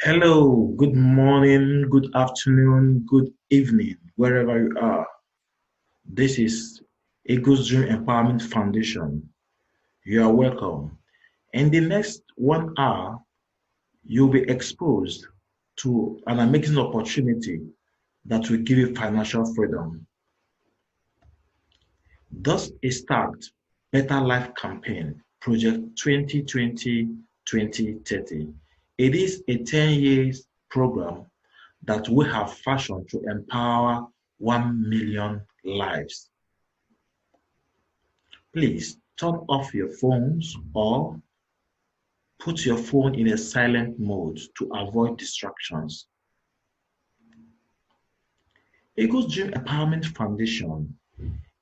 Hello, good morning, good afternoon, good evening, wherever you are. This is Eagles Dream Empowerment Foundation. You are welcome. In the next 1 hour, you'll be exposed to an amazing opportunity that will give you financial freedom. Thus, a start Better Life Campaign Project 2020-2030. It is a 10 years program that we have fashioned to empower 1 million lives. Please turn off your phones or put your phone in a silent mode to avoid distractions. Eagles Dream Empowerment Foundation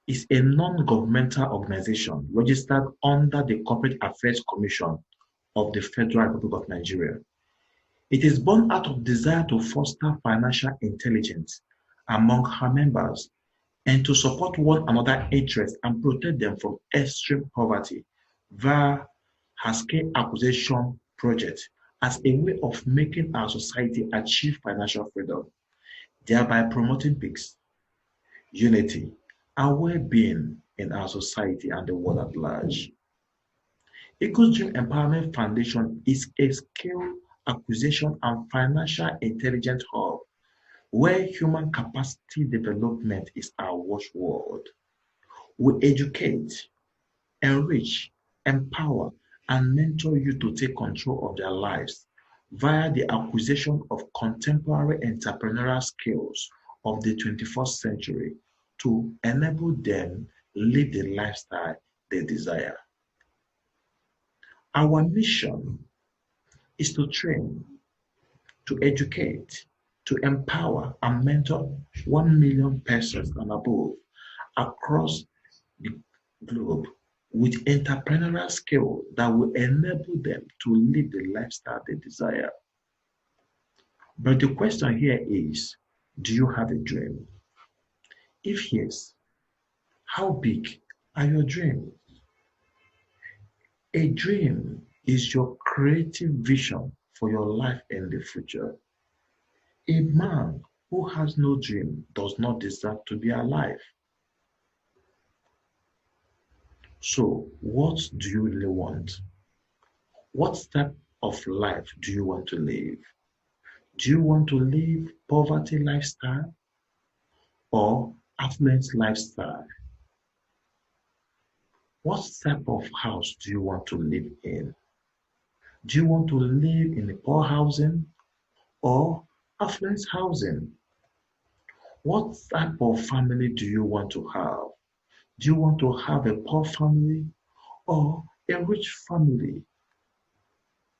is a non-governmental organization registered under the Corporate Affairs Commission of the Federal Republic of Nigeria. It is born out of desire to foster financial intelligence among her members and to support one another's interests and protect them from extreme poverty via her scale acquisition project as a way of making our society achieve financial freedom, thereby promoting peace, unity, and well-being in our society and the world at large. Eagles Dream Empowerment Foundation is a skill acquisition and financial intelligence hub where human capacity development is our watchword. We educate, enrich, empower, and mentor you to take control of their lives via the acquisition of contemporary entrepreneurial skills of the 21st century to enable them live the lifestyle they desire. Our mission is to train, to educate, to empower and mentor 1 million persons and above across the globe with entrepreneurial skill that will enable them to live the lifestyle they desire. But the question here is, do you have a dream? If yes, how big are your dreams? A dream is your creative vision for your life in the future. A man who has no dream does not deserve to be alive. So, what do you really want? What type of life do you want to live? Do you want to live poverty lifestyle or affluence lifestyle? What type of house do you want to live in? Do you want to live in a poor housing or affluence housing? What type of family do you want to have? Do you want to have a poor family or a rich family?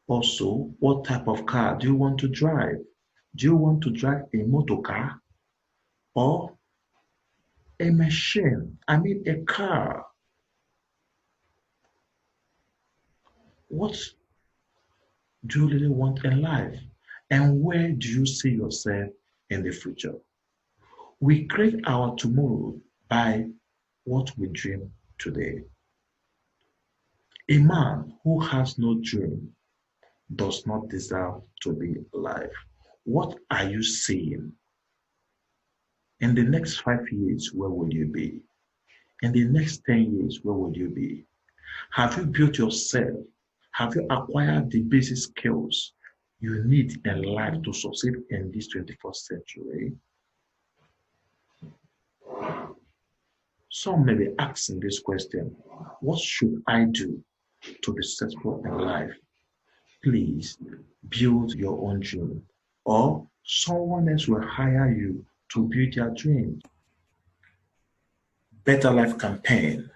Also, what type of car do you want to drive? Do you want to drive a motor car or a machine? I mean a car. What do you really want in life? And where do you see yourself in the future? We create our tomorrow by what we dream today. A man who has no dream does not deserve to be alive. What are you seeing? In the next 5 years, where will you be? In the next 10 years, where will you be? Have you built yourself? Have you acquired the basic skills you need in life to succeed in this 21st century? Some may be asking this question, what should I do to be successful in life? Please build your own dream, or someone else will hire you to build their dream. Better Life Campaign.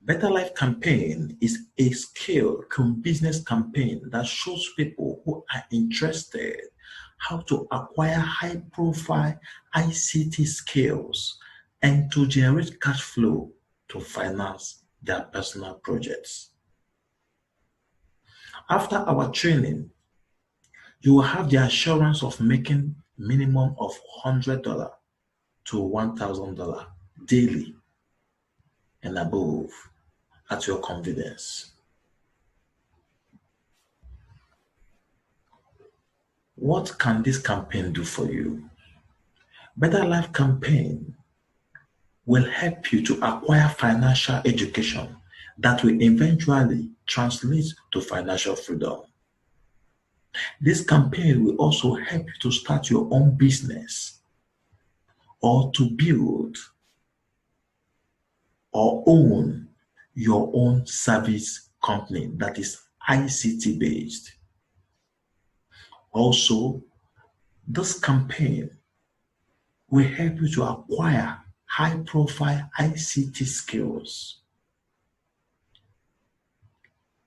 Better Life Campaign is a skill business campaign that shows people who are interested how to acquire high-profile ICT skills and to generate cash flow to finance their personal projects. After our training, you will have the assurance of making minimum of $100 to $1,000 daily and above at your convenience. What can this campaign do for you? Better Life campaign will help you to acquire financial education that will eventually translate to financial freedom. This campaign will also help you to start your own business or to build or own your own service company that is ICT based. Also, this campaign will help you to acquire high-profile ICT skills.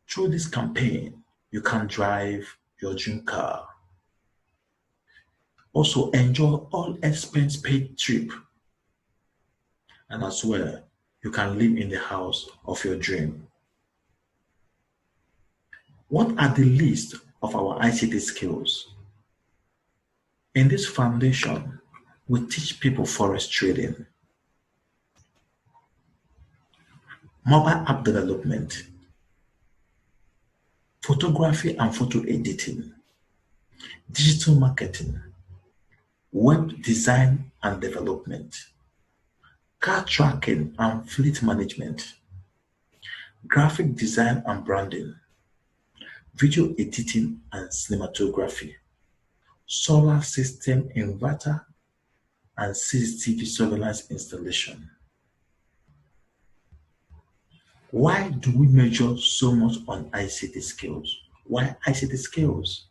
Through this campaign, you can drive your dream car. Also, enjoy all expense-paid trip. And as well, you can live in the house of your dream. What are the list of our ICT skills? In this foundation, we teach people Forex trading, mobile app development, photography and photo editing, digital marketing, web design and development, car tracking and fleet management, graphic design and branding, video editing and cinematography, solar system inverter and CCTV surveillance installation. Why do we measure so much on ICT skills? Why ICT skills?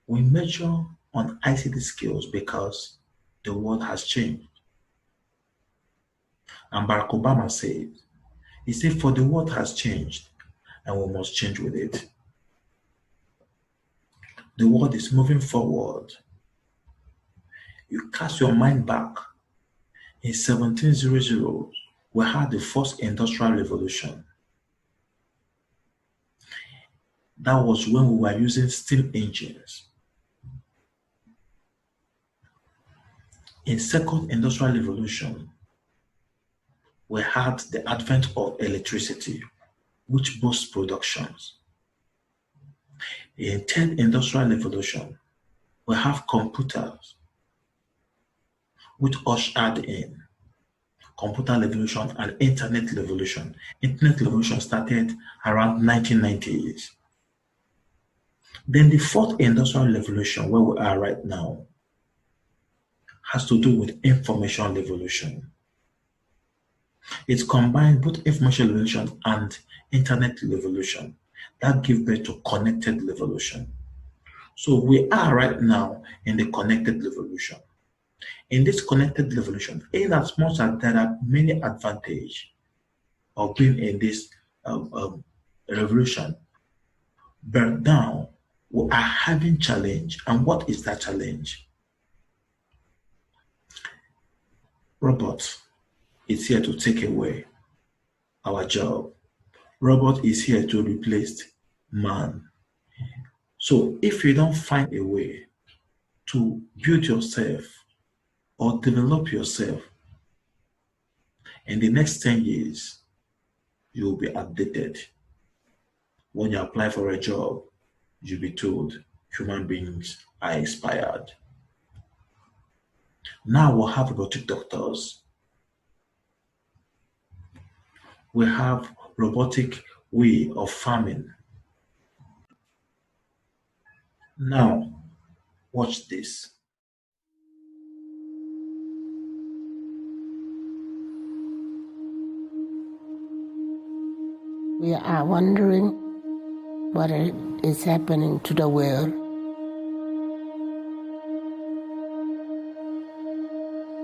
We measure on ICT skills because the world has changed. And Barack Obama said, for the world has changed and we must change with it. The world is moving forward. You cast your mind back. In 1700, we had the first industrial revolution. That was when we were using steam engines. In second industrial revolution, we had the advent of electricity, which boosts productions. In third industrial revolution, we have computers, which ushered in computer revolution and internet revolution. Internet revolution started around 1990s. Then the fourth industrial revolution, where we are right now, has to do with information revolution. It combined both information revolution and internet revolution that give birth to connected revolution. So we are right now in the connected revolution. In this connected revolution, in as much as there are many advantages of being in this revolution, but now we are having challenge. And what is that challenge? Robot is here to take away our job. Robot is here to replace man. So if you don't find a way to build yourself or develop yourself, in the next 10 years, you will be outdated. When you apply for a job, you'll be told human beings are expired. Now we'll have robotic doctors. We have robotic way of farming. Now, watch this. We are wondering what is happening to the world.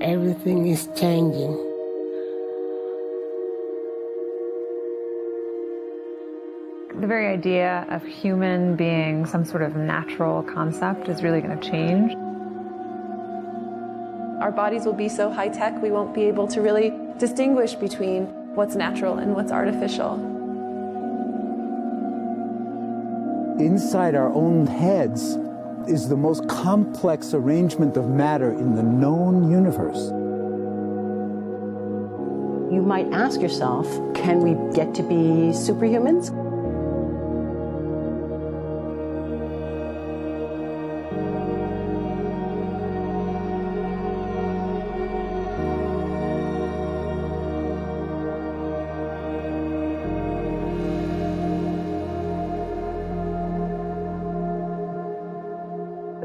Everything is changing. The very idea of human being some sort of natural concept is really going to change. Our bodies will be so high-tech, we won't be able to really distinguish between what's natural and what's artificial. Inside our own heads is the most complex arrangement of matter in the known universe. You might ask yourself, can we get to be superhumans?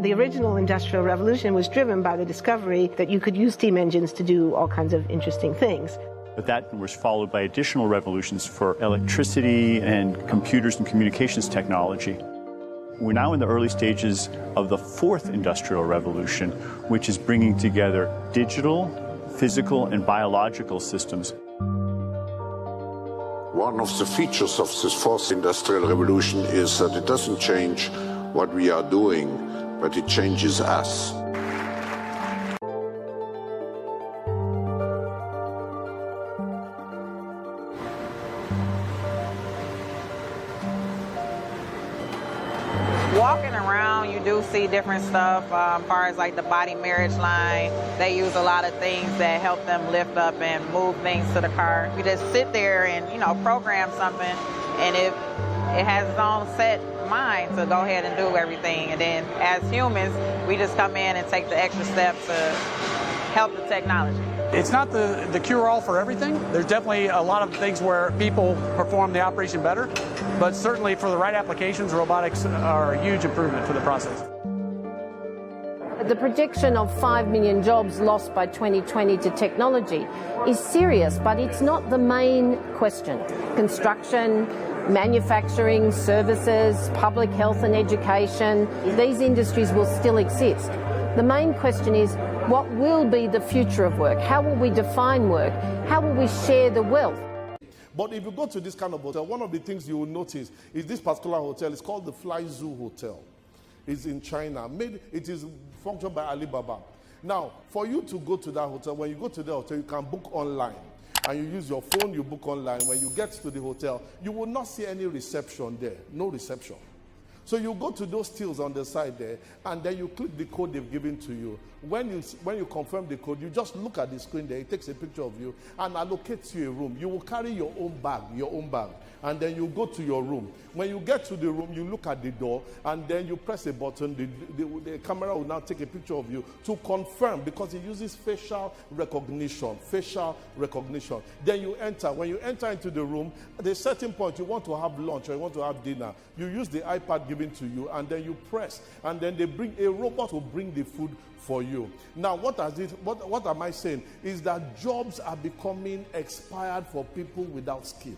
The original Industrial Revolution was driven by the discovery that you could use steam engines to do all kinds of interesting things. But that was followed by additional revolutions for electricity and computers and communications technology. We're now in the early stages of the fourth industrial revolution, which is bringing together digital, physical, and biological systems. One of the features of this fourth industrial revolution is that it doesn't change what we are doing, but it changes us. Walking around, you do see different stuff as far as like the body marriage line. They use a lot of things that help them lift up and move things to the car. You just sit there and, program something, and it has its own set mind to go ahead and do everything. And then as humans, we just come in and take the extra steps to help the technology. It's not the cure-all for everything. There's definitely a lot of things where people perform the operation better, but certainly for the right applications, robotics are a huge improvement for the process. The projection of 5 million jobs lost by 2020 to technology is serious, but it's not the main question. Construction, manufacturing, services, public health and education, these industries will still exist. The main question is, what will be the future of work? How will we define work? How will we share the wealth? But if you go to this kind of hotel, one of the things you will notice is this particular hotel is called the Fly Zoo Hotel. It's in China. It is functioned by Alibaba. Now, for you to go to that hotel, when you go to the hotel, you can book online. And you use your phone, you book online. When you get to the hotel, you will not see any reception there. No reception. So you go to those tills on the side there, and then you click the code they've given to you. When you confirm the code, you just look at the screen there. It takes a picture of you and allocates you a room. You will carry your own bag, and then you go to your room. When you get to the room, you look at the door, and then you press a button. The camera will now take a picture of you to confirm, because it uses facial recognition. Then you enter. When you enter into the room, at a certain point, you want to have lunch or you want to have dinner. You use the iPad given to you, and then you press, and then a robot will bring the food for you. Now, what am I saying? Is that jobs are becoming expired for people without skill.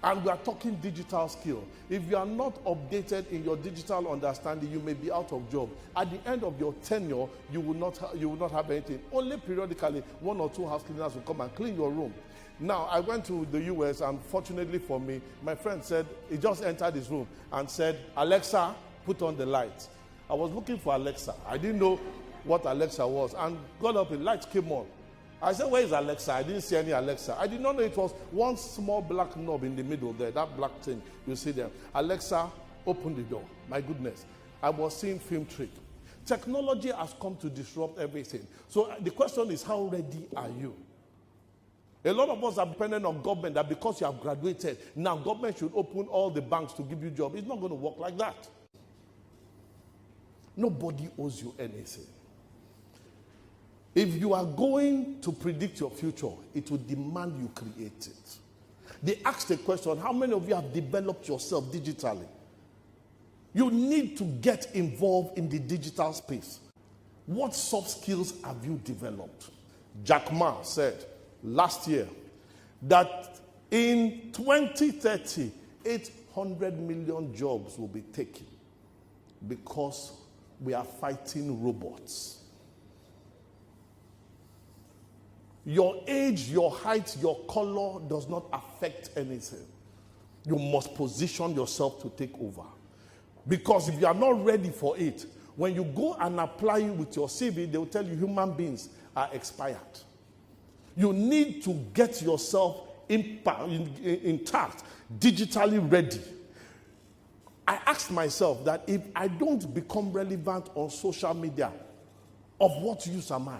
And we are talking digital skill. If you are not updated in your digital understanding, you may be out of job. At the end of your tenure, you will not have anything. Only periodically, 1 or 2 house cleaners will come and clean your room. Now, I went to the US, and fortunately for me, my friend said, he just entered his room and said, Alexa, put on the lights. I was looking for Alexa. I didn't know what Alexa was, and got up, the lights came on. I said, where is Alexa? I didn't see any Alexa. I did not know it was one small black knob in the middle there, that black thing you see there. Alexa, open the door. My goodness. I was seeing film trick. Technology has come to disrupt everything. So the question is, how ready are you? A lot of us are dependent on government, that because you have graduated, now government should open all the banks to give you jobs. It's not going to work like that. Nobody owes you anything. If you are going to predict your future, it will demand you create it. They asked the question, how many of you have developed yourself digitally? You need to get involved in the digital space. What soft skills have you developed? Jack Ma said last year that in 2030, 800 million jobs will be taken because we are fighting robots. Your age, your height, your color does not affect anything. You must position yourself to take over. Because if you are not ready for it, when you go and apply with your CV, they will tell you human beings are expired. You need to get yourself intact, digitally ready. I asked myself that if I don't become relevant on social media, of what use am I?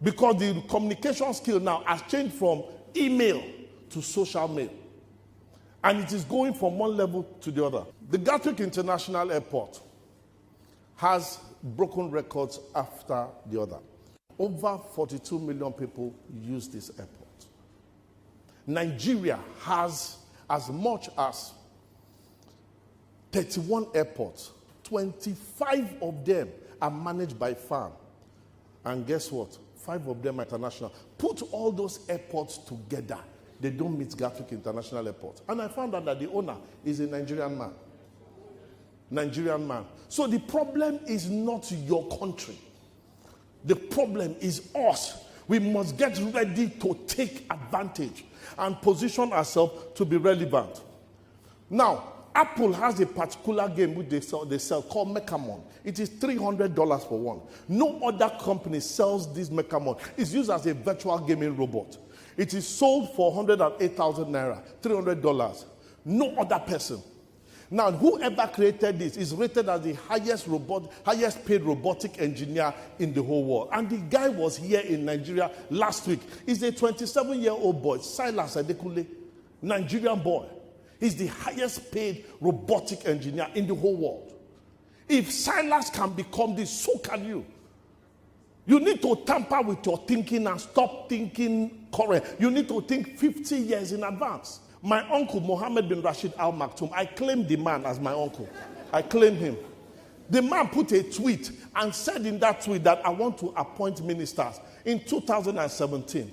Because the communication skill now has changed from email to social mail. And it is going from one level to the other. The Gatwick International Airport has broken records after the other. Over 42 million people use this airport. Nigeria has as much as 31 airports. 25 of them are managed by farm. And guess what? 5 of them are international. Put all those airports together, they don't meet Gatwick International Airport. And I found out that the owner is a Nigerian man. Nigerian man. So the problem is not your country. The problem is us. We must get ready to take advantage and position ourselves to be relevant. Now, Apple has a particular game which they sell called Mechamon. It is $300 for one. No other company sells this Mechamon. It's used as a virtual gaming robot. It is sold for 108,000 naira, $300. No other person. Now, whoever created this is rated as the highest paid robotic engineer in the whole world. And the guy was here in Nigeria last week. He's a 27-year-old boy, Silas Adekule, Nigerian boy. He's the highest paid robotic engineer in the whole world. If Silas can become this, so can you. You need to tamper with your thinking and stop thinking current. You need to think 50 years in advance. My uncle, Mohammed bin Rashid Al Maktoum, I claim the man as my uncle. I claim him. The man put a tweet and said in that tweet that I want to appoint ministers in 2017.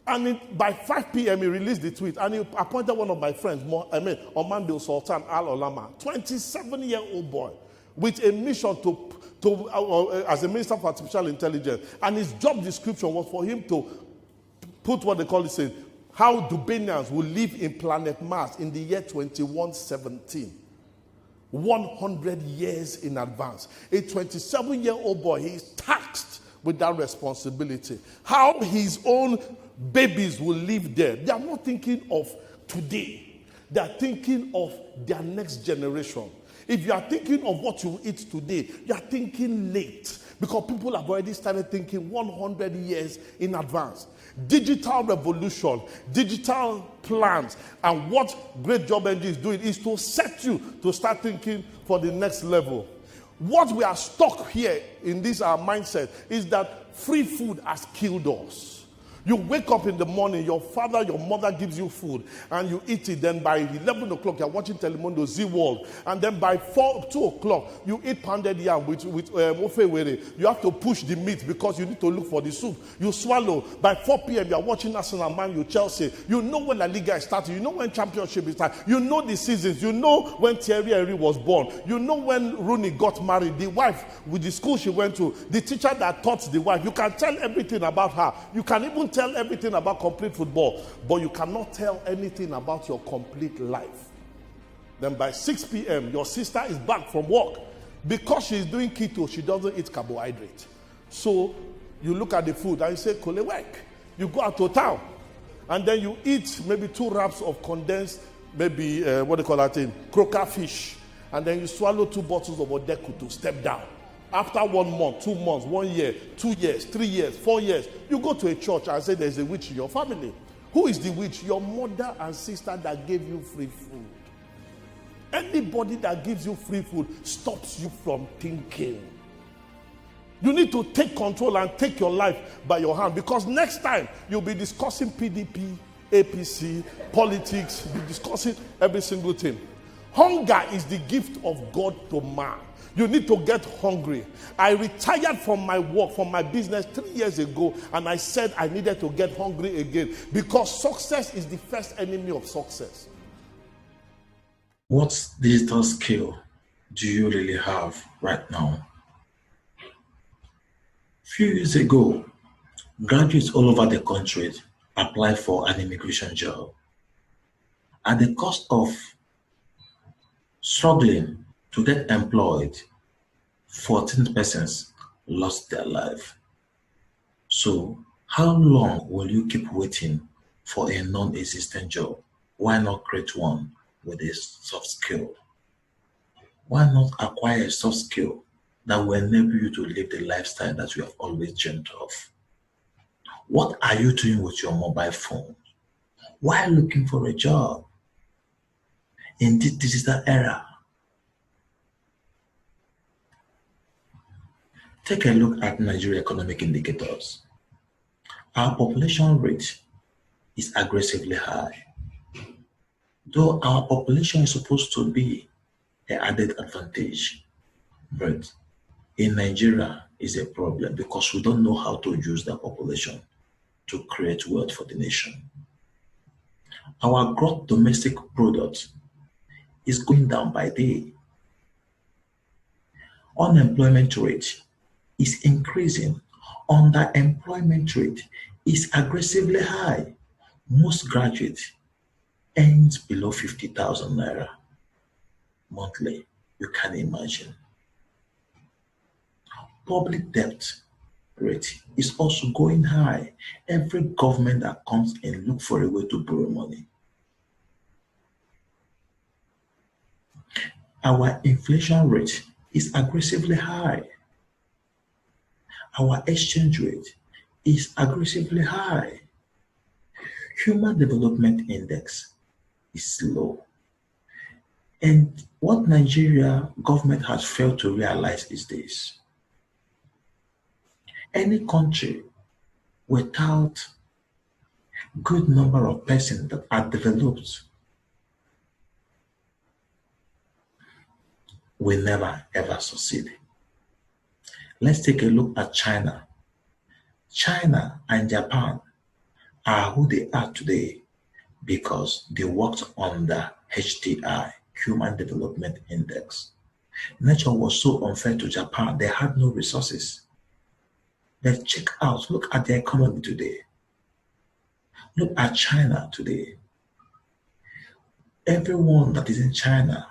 And by 5 p.m. he released the tweet and he appointed one of my friends, Omando Sultan Al-Olama, 27-year-old boy, with a mission as a minister for artificial intelligence. And his job description was for him to put what they call it, how Dubanians will live in planet Mars in the year 2117. 100 years in advance. A 27-year-old boy, he is taxed with that responsibility. How his own babies will live there. They are not thinking of today. They are thinking of their next generation. If you are thinking of what you eat today, you are thinking late. Because people have already started thinking 100 years in advance. Digital revolution, digital plans, and what Great Job Engine is doing is to set you to start thinking for the next level. What we are stuck here in this our mindset is that free food has killed us. You wake up in the morning, your father, your mother gives you food, and you eat it. Then by 11 o'clock, you're watching Telemundo, Z-World. And then by 2 o'clock, you eat pounded yam with ofewere. You have to push the meat because you need to look for the soup. You swallow. By 4 p.m., you're watching Arsenal, Man U, Chelsea. You know when La Liga is starting. You know when Championship is starting. You know the seasons. You know when Thierry Henry was born. You know when Rooney got married. The wife with the school she went to. The teacher that taught the wife. You can tell everything about her. You can even tell everything about complete football, but you cannot tell anything about your complete life. Then by 6 p.m., your sister is back from work. Because she's doing keto, she doesn't eat carbohydrate. So you look at the food and you say, Kolewek. You go out to town, and then you eat maybe 2 wraps of condensed, maybe, croaker fish, and then you swallow 2 bottles of Odeku to step down. After 1 month, 2 months, 1 year, 2 years, 3 years, 4 years, you go to a church and say there's a witch in your family. Who is the witch? Your mother and sister that gave you free food. Anybody that gives you free food stops you from thinking. You need to take control and take your life by your hand, because next time you'll be discussing PDP, APC, politics, you'll be discussing every single thing. Hunger is the gift of God to man. You need to get hungry. I retired from my work, from my business 3 years ago, and I said I needed to get hungry again, because success is the first enemy of success. What digital skill do you really have right now? A few years ago, graduates all over the country applied for an immigration job. At the cost of struggling to get employed, 14 persons lost their life. So how long will you keep waiting for a non-existent job? Why not create one with a soft skill? Why not acquire a soft skill that will enable you to live the lifestyle that you have always dreamed of? What are you doing with your mobile phone? Why looking for a job in this digital era? Take a look at Nigeria economic indicators. Our population rate is aggressively high. Though our population is supposed to be an added advantage, but in Nigeria is a problem because we don't know how to use the population to create wealth for the nation. Our gross domestic product is going down by day. Unemployment rate is increasing. Underemployment rate is aggressively high. Most graduates earn below 50,000 naira monthly. You can imagine. Public debt rate is also going high. Every government that comes in look for a way to borrow money. Our inflation rate is aggressively high. Our exchange rate is aggressively high. Human Development Index is low. And what Nigeria government has failed to realize is this. Any country without good number of persons that are developed will never ever succeed. Let's take a look at China. China and Japan are who they are today because they worked on the HDI, Human Development Index. Nature was so unfair to Japan, they had no resources. But check out, look at the economy today. Look at China today. Everyone that is in China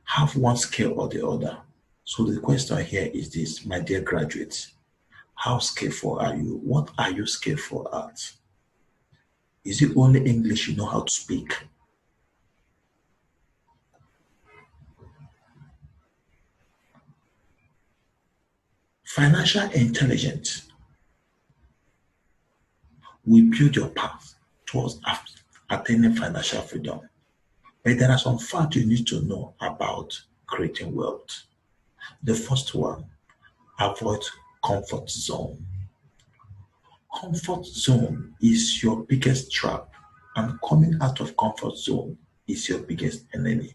have one skill or the other. So the question here is this, my dear graduates, how skillful are you? What are you skillful at? Is it only English you know how to speak? Financial intelligence will build your path towards attaining financial freedom. But there are some facts you need to know about creating wealth. The first one, avoid comfort zone. Comfort zone is your biggest trap, and coming out of comfort zone is your biggest enemy.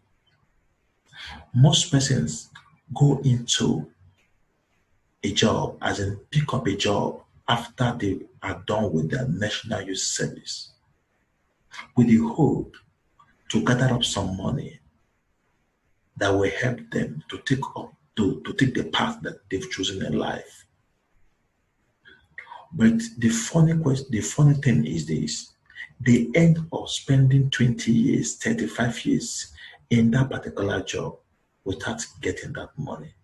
Most persons go into a job, as in pick up a job after they are done with their national youth service, with the hope to gather up some money that will help them to take the path that they've chosen in life. But the funny thing is this: they end up spending 20 years, 35 years in that particular job without getting that money.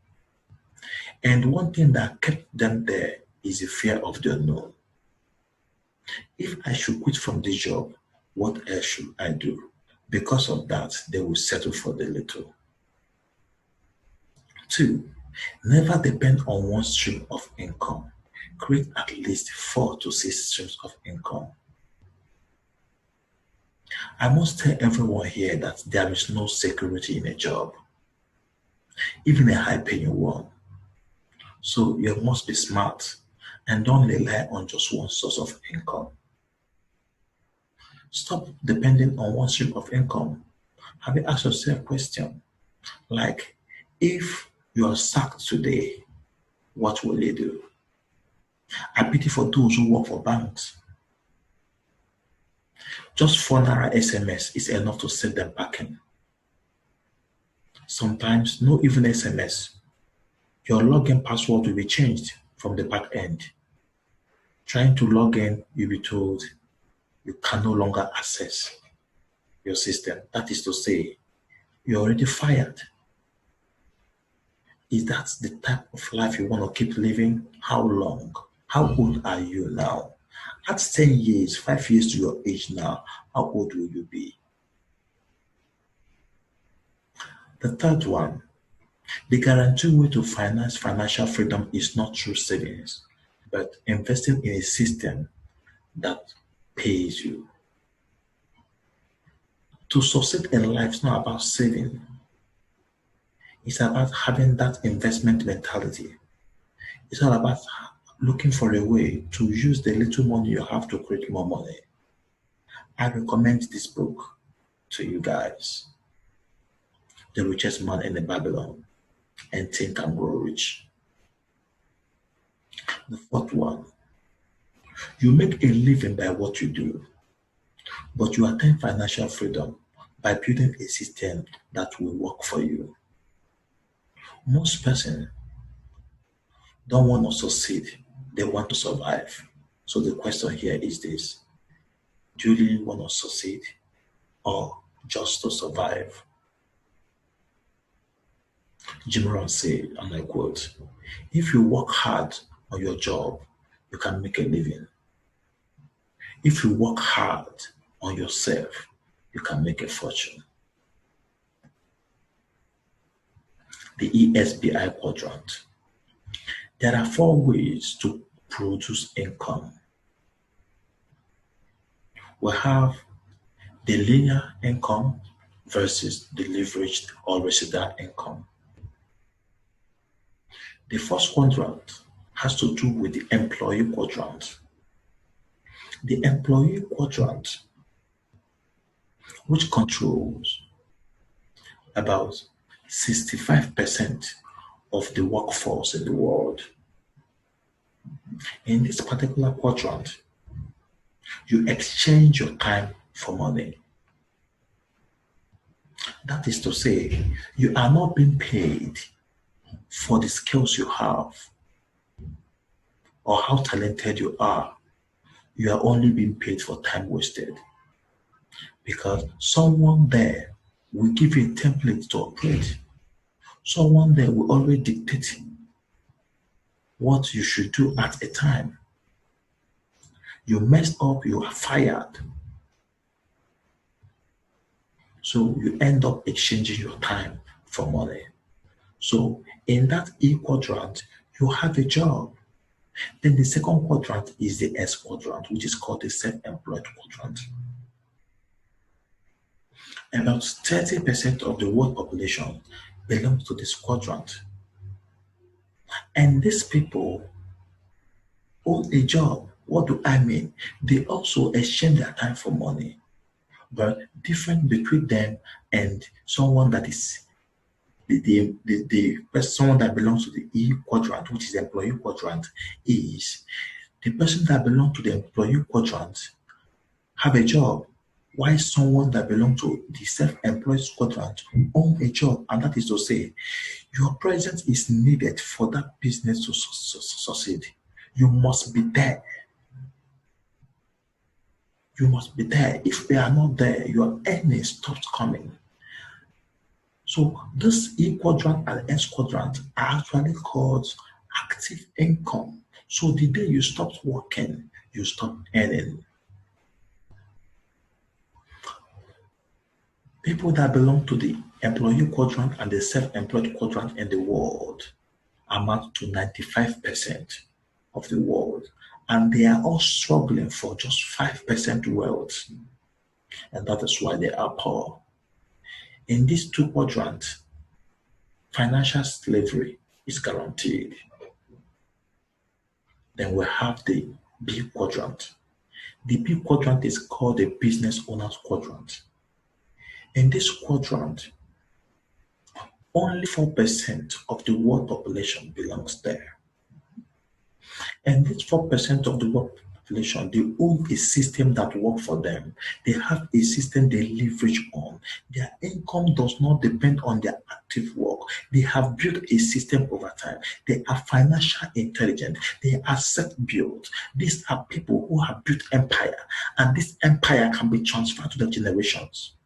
And one thing that kept them there is the fear of the unknown. If I should quit from this job, what else should I do? Because of that, they will settle for the little. 2, never depend on one stream of income. Create at least 4 to 6 streams of income. I must tell everyone here that there is no security in a job, even a high-paying one. So you must be smart and don't rely on just one source of income. Stop depending on one stream of income. Have you asked yourself a question like, if you are sacked today, what will you do? I pity for those who work for banks. Just 4 naira SMS is enough to set them packing. Sometimes, no even SMS. Your login password will be changed from the back end. Trying to log in, you'll be told you can no longer access your system. That is to say, you're already fired. Is that the type of life you want to keep living? How long? How old are you now? At 10 years, 5 years to your age now, how old will you be? The third one, the guaranteed way to finance financial freedom is not through savings, but investing in a system that pays you. To succeed in life is not about saving. It's about having that investment mentality. It's all about looking for a way to use the little money you have to create more money. I recommend this book to you guys, The Richest Man in Babylon. and think and grow rich. The fourth one, you make a living by what you do, but you attain financial freedom by building a system that will work for you. Most persons don't want to succeed, they want to survive. So the question here is this: do you really want to succeed or just to survive? Jim Rohn said, and I quote, "If you work hard on your job, you can make a living. If you work hard on yourself, you can make a fortune." The ESBI quadrant. There are 4 ways to produce income. We have the linear income versus the leveraged or residual income. The first quadrant has to do with the employee quadrant. The employee quadrant, which controls about 65% of the workforce in the world. In this particular quadrant, you exchange your time for money. That is to say, you are not being paid for the skills you have or how talented you are. You are only being paid for time wasted, because someone there will give you a template to operate. Someone there will already dictate what you should do at a time. You messed up, you are fired. So you end up exchanging your time for money. So in that E quadrant, you have a job. Then the second quadrant is the S quadrant, which is called the self-employed quadrant. About 30% of the world population belongs to this quadrant. And these people own a job. What do I mean? They also exchange their time for money. But different between them and someone that is someone that belongs to the E quadrant, which is the employee quadrant, is the person that belongs to the employee quadrant have a job, while someone that belongs to the self-employed quadrant own a job. And that is to say, your presence is needed for that business to succeed. You must be there. You must be there. If they are not there, your earnings stops coming. So this E quadrant and S quadrant are actually called active income. So the day you stop working, you stop earning. People that belong to the employee quadrant and the self-employed quadrant in the world amount to 95% of the world. And they are all struggling for just 5% wealth. And that is why they are poor. In these 2 quadrants, financial slavery is guaranteed. Then we have the B quadrant. The B quadrant is called the business owner's quadrant. In this quadrant, only 4% of the world population belongs there. And this 4% of the world population, they own a system that works for them. They have a system they leverage on. Their income does not depend on their active work. They have built a system over time. They are financially intelligent. They are self-built. These are people who have built empire, and this empire can be transferred to the generations.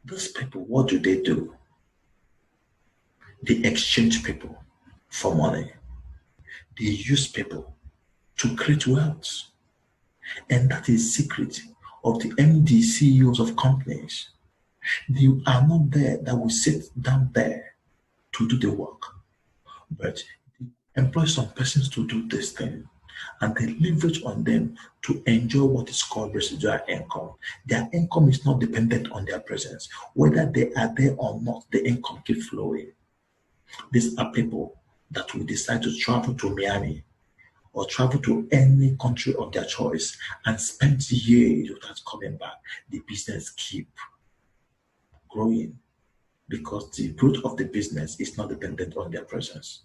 These people, what do? They exchange people for money. They use people to create wealth. And that is the secret of the MD CEOs of companies. They are not there that will sit down there to do the work, but they employ some persons to do this thing, and they leverage on them to enjoy what is called residual income. Their income is not dependent on their presence. Whether they are there or not, the income keeps flowing. These are people that will decide to travel to Miami or travel to any country of their choice and spend years without coming back. The business keep growing. because the growth of the business is not dependent on their presence.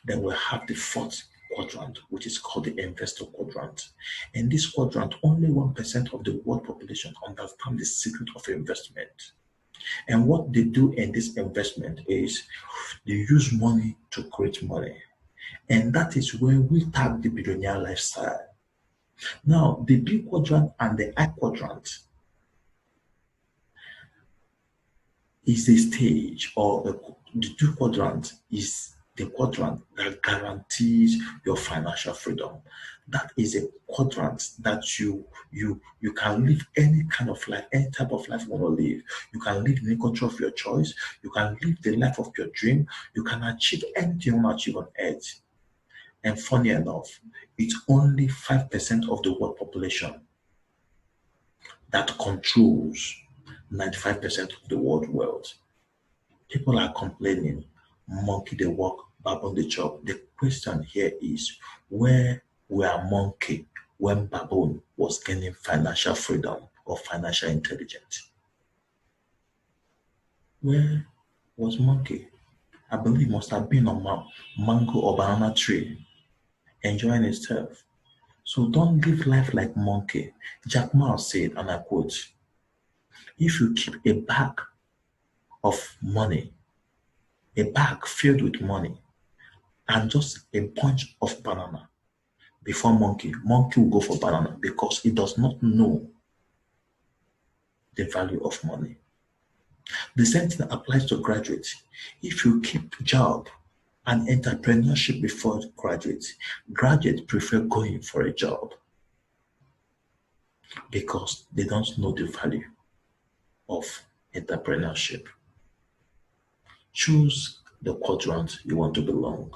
Then we have the fourth quadrant, which is called the investor quadrant. In this quadrant, only 1% of the world population understand the secret of investment. And what they do in this investment is they use money to create money. And that is where we tag the billionaire lifestyle. Now, the B quadrant and the I quadrant is the stage, or the two quadrant is the quadrant that guarantees your financial freedom. That is a quadrant that you can live any kind of life, any type of life you want to live. You can live in the country of your choice. You can live the life of your dream. You can achieve anything you want to achieve on earth. And funny enough, it's only 5% of the world population that controls 95% of the world wealth. People are complaining, monkey they walk, baboon they chop. The question here is, where were monkey when baboon was gaining financial freedom or financial intelligence? Where was monkey? I believe must have been on mango or banana tree, enjoying itself. So don't live life like monkey. Jack Ma said, and I quote, if you keep a bag of money, a bag filled with money, and just a bunch of banana before monkey will go for banana because it does not know the value of money. The same thing applies to graduates. If you keep job and entrepreneurship before graduates prefer going for a job because they don't know the value of entrepreneurship. Choose the quadrant you want to belong.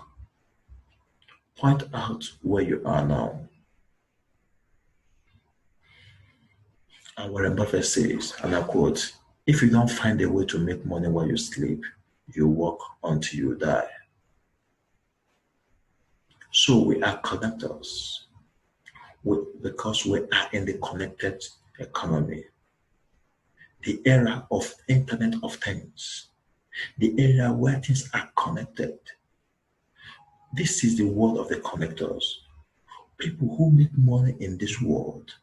Point out where you are now. And Warren Buffett says, and I quote, if you don't find a way to make money while you sleep, you work until you die. So we are connectors because we are in the connected economy. The era of Internet of Things, the area where things are connected. This is the world of the connectors. People who make money in this world,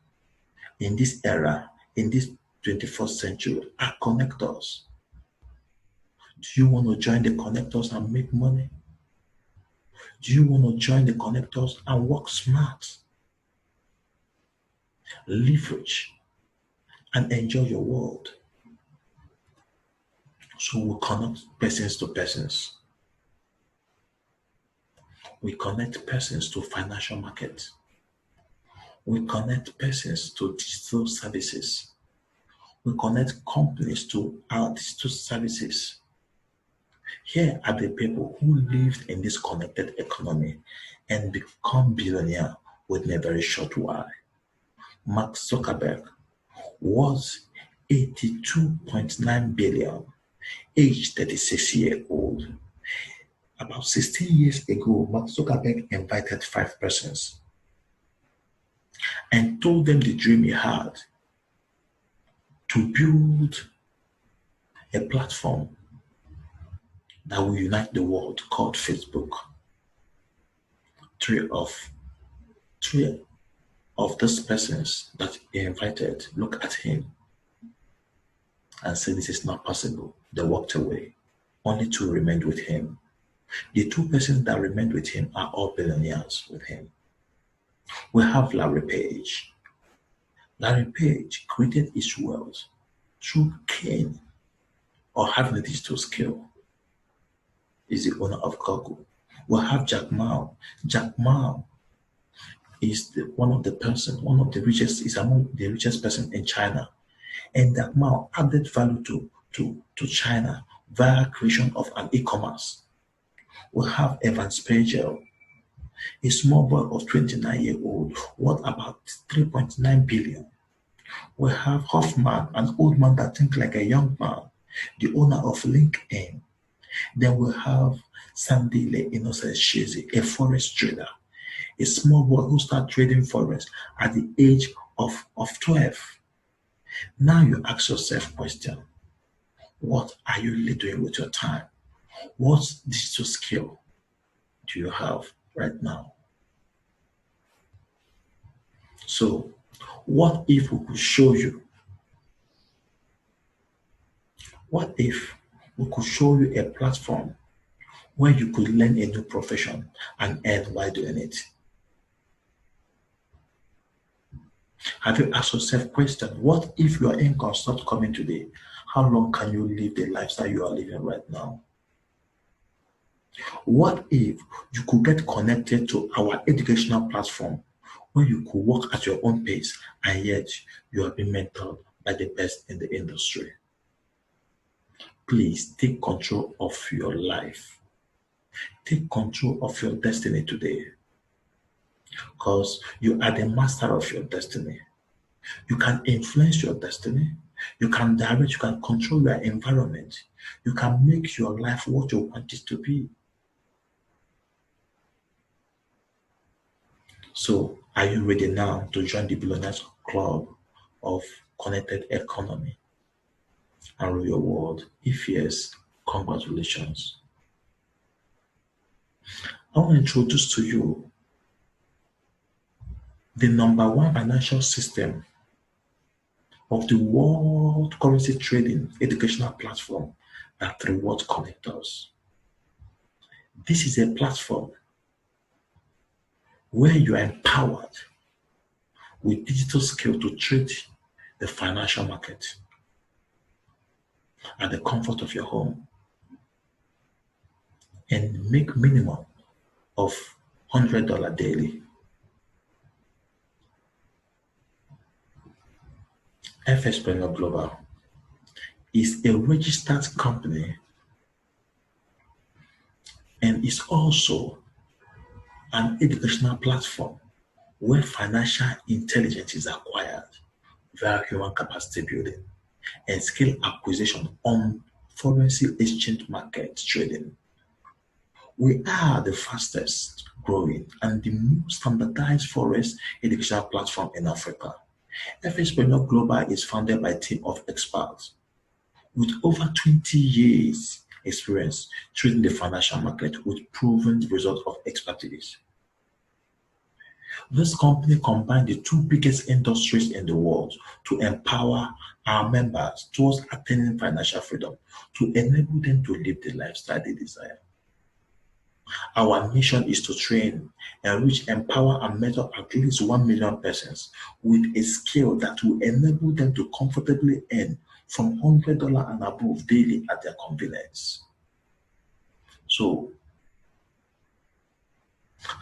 in this era, in this 21st century are connectors. Do you want to join the connectors and make money? Do you want to join the connectors and work smart, leverage, and enjoy your world? So we connect persons to persons. We connect persons to financial markets. We connect persons to digital services. We connect companies to our digital services. Here are the people who lived in this connected economy and become billionaire within a very short while. Mark Zuckerberg was 82.9 billion, age 36 years old. About 16 years ago, Mark Zuckerberg invited 5 persons and told them the dream he had to build a platform that will unite the world called Facebook. Three of these persons that he invited looked at him and said, this is not possible. They walked away. Only 2 remained with him. The 2 persons that remained with him are all billionaires with him. We have Larry Page. Larry Page created his wealth through keen or having a digital skill. Is the owner of Google. We have Jack Ma. Jack Ma is one of the richest, is among the richest person in China. And Jack Ma added value to China via creation of an e-commerce. We have Evan Spiegel, a small boy of 29 years old, worth about 3.9 billion. We have Hoffman, an old man that thinks like a young man, the owner of LinkedIn. Then we have Sandile Innocent Shezi, a forex trader, a small boy who started trading forex at the age of 12. Now you ask yourself a question. What are you doing with your time? What digital skill do you have right now? So, what if we could show you? What if we could show you a platform where you could learn a new profession and earn while doing it? Have you asked yourself a question? What if your income stopped coming today? How long can you live the lifestyle you are living right now? What if you could get connected to our educational platform where you could work at your own pace and yet you are being mentored by the best in the industry? Please take control of your life. Take control of your destiny today, because you are the master of your destiny. You can influence your destiny. You can direct, you can control your environment. You can make your life what you want it to be. So, are you ready now to join the Billionaires Club of Connected Economy and rule your world? If yes, congratulations. I want to introduce to you the number one financial system of the world currency trading educational platform that rewards connectors. This is a platform where you are empowered with digital skill to trade the financial market at the comfort of your home and make minimum of $100 daily. ESBI Global is a registered company and is also an educational platform where financial intelligence is acquired via human capacity building and skill acquisition on forex exchange market trading. We are the fastest growing and the most standardized forex educational platform in Africa. ESBI Global is founded by a team of experts with over 20 years experience trading the financial market with proven results of expertise. This company combines the two biggest industries in the world to empower our members towards attaining financial freedom, to enable them to live the lifestyle they desire. Our mission is to train, enrich, empower, and mentor at least 1 million persons with a skill that will enable them to comfortably earn from $100 and above daily at their convenience. So,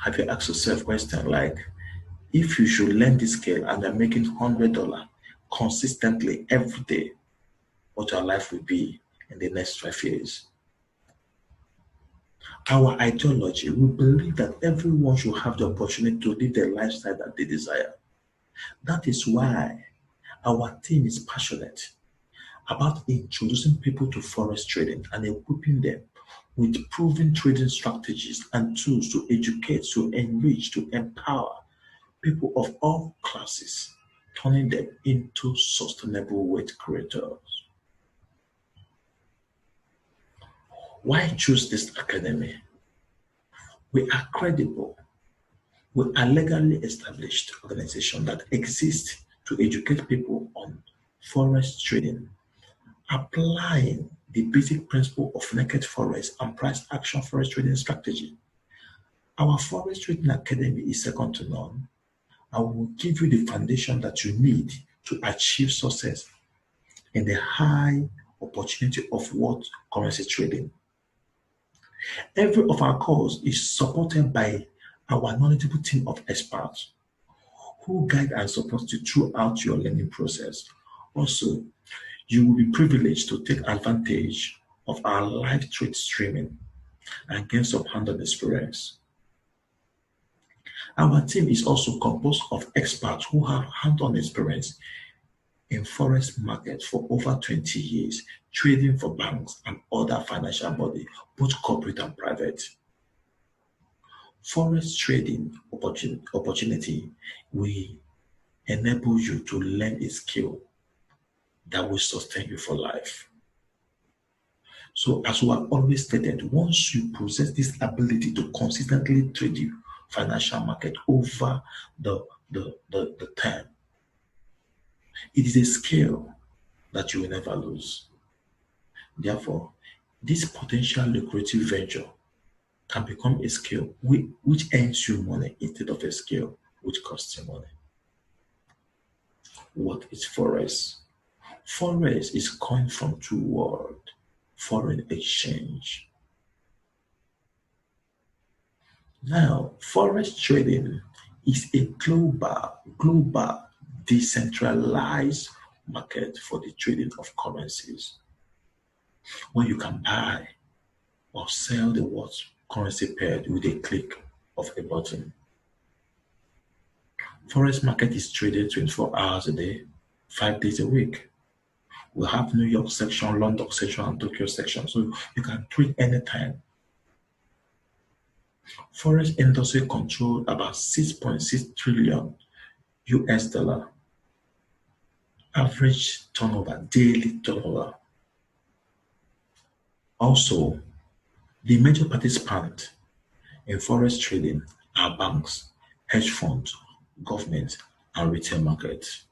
have you asked yourself a question like, if you should learn this skill and you're making $100 consistently every day, what your life will be in the next 5 years? Our ideology, we believe that everyone should have the opportunity to live the lifestyle that they desire. That is why our team is passionate about introducing people to forex trading and equipping them with proven trading strategies and tools to educate, to enrich, to empower people of all classes, turning them into sustainable wealth creators. Why choose this academy? We are credible. We are legally established organization that exists to educate people on forex trading, applying the basic principle of naked forex and price action forex trading strategy. Our Forex Trading Academy is second to none. I will give you the foundation that you need to achieve success in the high opportunity of what currency trading. Every of our course is supported by our knowledgeable team of experts who guide and support you throughout your learning process. Also, you will be privileged to take advantage of our live trade streaming and gain some hands-on experience. Our team is also composed of experts who have hands-on experience in forex market for over 20 years, trading for banks and other financial bodies, both corporate and private. Forex trading opportunity will enable you to learn a skill that will sustain you for life. So as we have always stated, once you possess this ability to consistently trade the financial market over the term, it is a skill that you will never lose. Therefore, this potential lucrative venture can become a skill which earns you money instead of a skill which costs you money. What is Forex? Forex is coined from two words: foreign exchange. Now, Forex trading is a global decentralized market for the trading of currencies, where you can buy or sell the world's currency paired with a click of a button. Forex market is traded 24 hours a day, 5 days a week. We have New York section, London section, and Tokyo section, so you can trade anytime. Forex industry controlled about 6.6 trillion US dollar average turnover, daily turnover. Also, the major participants in Forex trading are banks, hedge funds, government, and retail markets.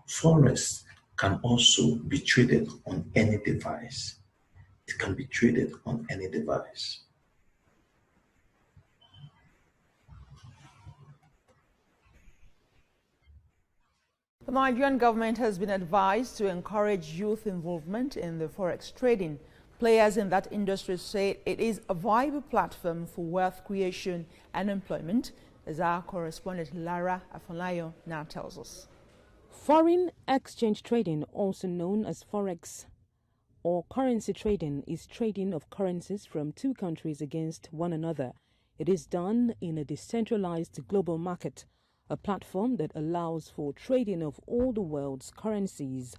Forex can also be traded on any device. It can be traded on any device. The Nigerian government has been advised to encourage youth involvement in the Forex trading. Players in that industry say it is a viable platform for wealth creation and employment, as our correspondent Lara Afolayo now tells us. Foreign exchange trading, also known as Forex or currency trading, is trading of currencies from two countries against one another. It is done in a decentralized global market, a platform that allows for trading of all the world's currencies.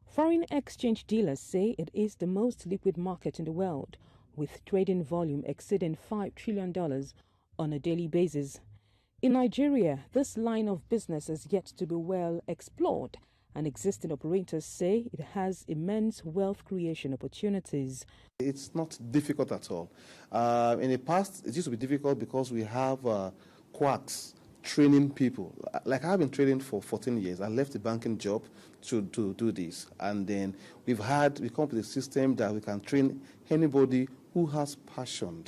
Foreign exchange dealers say it is the most liquid market in the world, with trading volume exceeding $5 trillion on a daily basis. In Nigeria, this line of business is yet to be well explored, and existing operators say it has immense wealth creation opportunities. It's not difficult at all. In the past, it used to be difficult because we have quacks training people. Like I've been trading for 14 years. I left the banking job to do this. And then we come up with a system that we can train anybody who has passion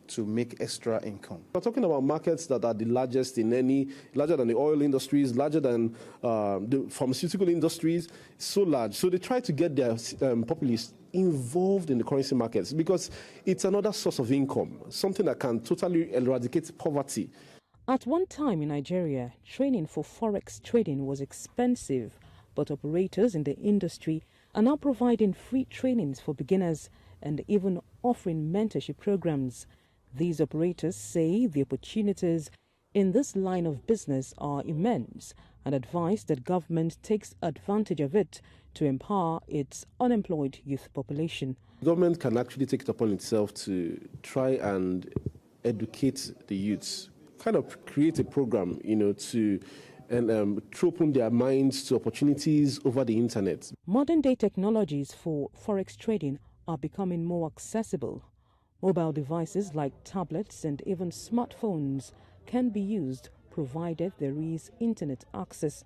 to make extra income. We're talking about markets that are the largest larger than the oil industries, larger than the pharmaceutical industries, so large. So they try to get their populace involved in the currency markets because it's another source of income, something that can totally eradicate poverty. At one time in Nigeria, training for Forex trading was expensive, but operators in the industry are now providing free trainings for beginners and even offering mentorship programs. These operators say the opportunities in this line of business are immense and advise that government takes advantage of it to empower its unemployed youth population. Government can actually take it upon itself to try and educate the youths, kind of create a program, to open their minds to opportunities over the internet. Modern-day technologies for Forex trading are becoming more accessible. Mobile devices like tablets and even smartphones can be used provided there is internet access.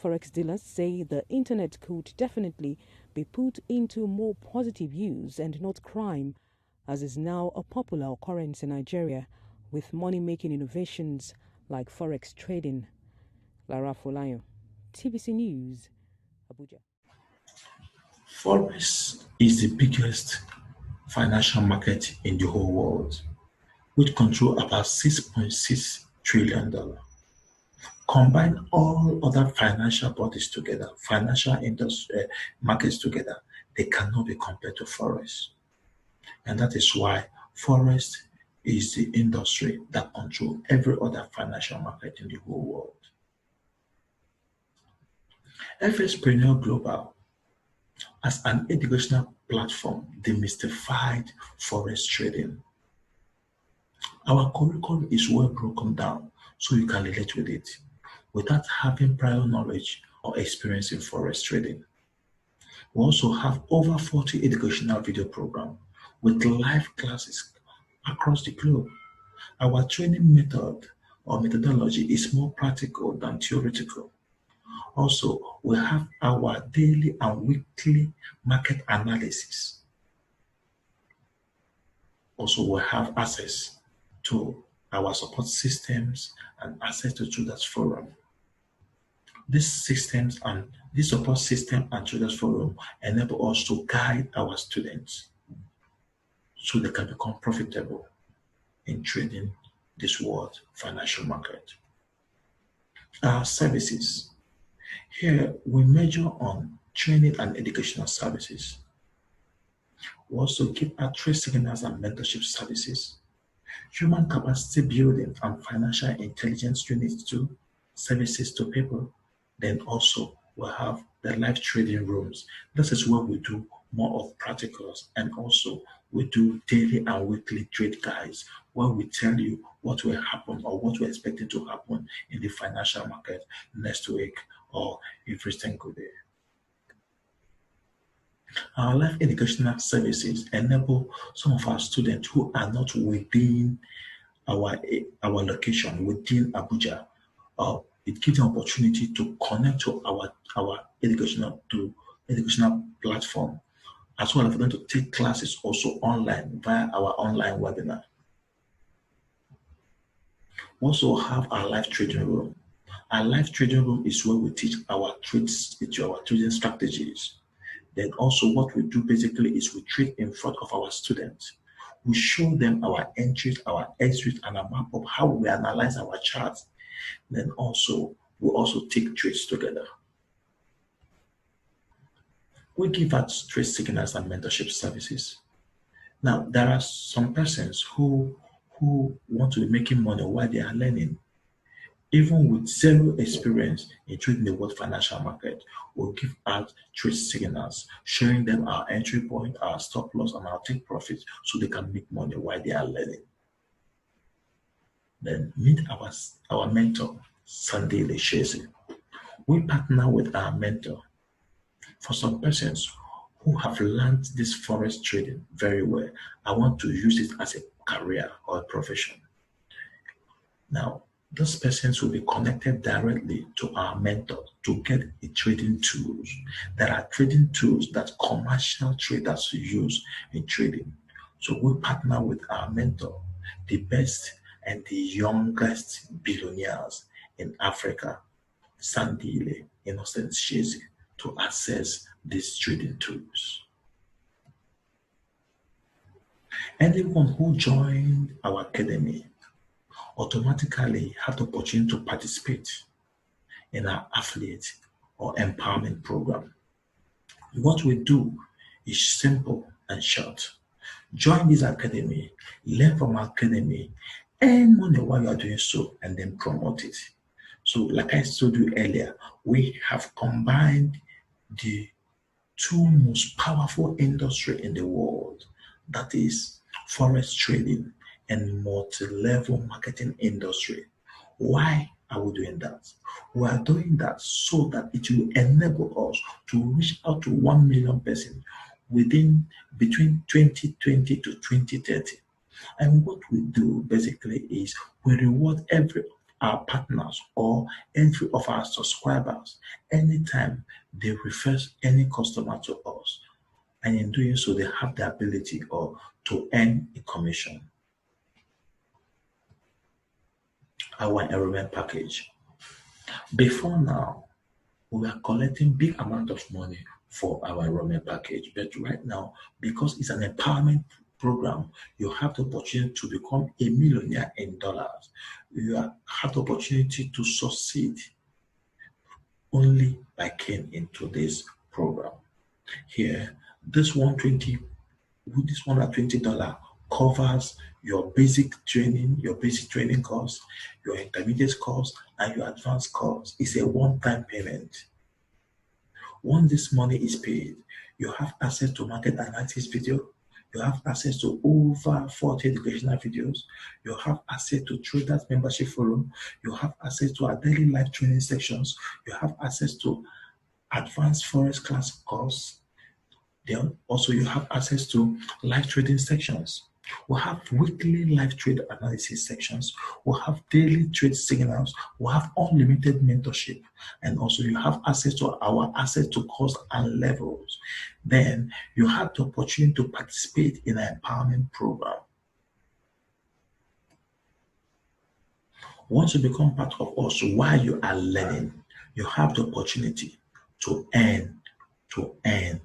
Forex dealers say the internet could definitely be put into more positive use and not crime, as is now a popular occurrence in Nigeria with money-making innovations like Forex trading. Lara Afolayo, TVC News, Abuja. Forex is the biggest financial market in the whole world, which control about $6.6 trillion. Combine all other financial bodies together, financial industry markets together, they cannot be compared to Forex. And that is why Forex is the industry that controls every other financial market in the whole world. FSpreneur Global, as an educational platform, demystified Forex trading. Our curriculum is well broken down so you can relate with it without having prior knowledge or experience in Forex trading. We also have over 40 educational video programs with live classes across the globe. Our training method or methodology is more practical than theoretical. Also, we have our daily and weekly market analysis. Also, we have access to our support systems and access to Traders Forum. These systems and this support system and Traders Forum enable us to guide our students so they can become profitable in trading this world financial market. Our services. Here we measure on training and educational services. We also give out trade signals and mentorship services, human capacity building and financial intelligence units to services to people. Then also we have the live trading rooms. This is where we do more of practicals, and also we do daily and weekly trade guides where we tell you what will happen or what we're expecting to happen in the financial market next week or every single day. Our live educational services enable some of our students who are not within our location, within Abuja. It gives them opportunity to connect to our educational platform, as well as for them to take classes also online via our online webinar. We also have our live trading room. Our live trading room is where we teach our trading strategies. Then also what we do basically is we trade in front of our students. We show them our entries, our exits, and a map of how we analyze our charts. Then also, we also take trades together. We give out trade signals and mentorship services. Now, there are some persons who want to be making money while they are learning. Even with zero experience in trading the world financial market, we'll give out trade signals, showing them our entry point, our stop loss, and our take profit so they can make money while they are learning. Then meet our mentor, Sandile Shezi. We partner with our mentor. For some persons who have learned this forex trading very well, I want to use it as a career or a profession. Now, those persons will be connected directly to our mentor to get the trading tools. There are trading tools that commercial traders use in trading. So we partner with our mentor, the best and the youngest billionaires in Africa, Sandile Innocent Shezi, to access these trading tools. Anyone who joined our academy automatically have the opportunity to participate in our affiliate or empowerment program. What we do is simple and short. Join this academy, learn from our academy, earn money while you are doing so, and then promote it. So like I told you earlier, we have combined the two most powerful industry in the world, that is forex trading and multi-level marketing industry. Why are we doing that? We are doing that so that it will enable us to reach out to 1 million persons between 2020 to 2030. And what we do basically is we reward every of our partners or every of our subscribers anytime they refer any customer to us. And in doing so, they have the ability to earn a commission. Our enrollment package. Before now, we are collecting big amount of money for our enrollment package, but right now, because it's an empowerment program, you have the opportunity to become a millionaire in dollars. You have the opportunity to succeed only by keying into this program. Here, this $120 covers your basic training course, your intermediate course, and your advanced course. It's a one-time payment. Once this money is paid, you have access to market analysis video, you have access to over 40 educational videos, you have access to Traders Membership Forum, you have access to our daily live training sections, you have access to advanced forex class course, Then also you have access to live trading sections. We have weekly live trade analysis sections. We have daily trade signals. We have unlimited mentorship. And also you have access to our access to cost and levels. Then you have the opportunity to participate in an empowerment program. Once you become part of us while you are learning, you have the opportunity to earn, to earn,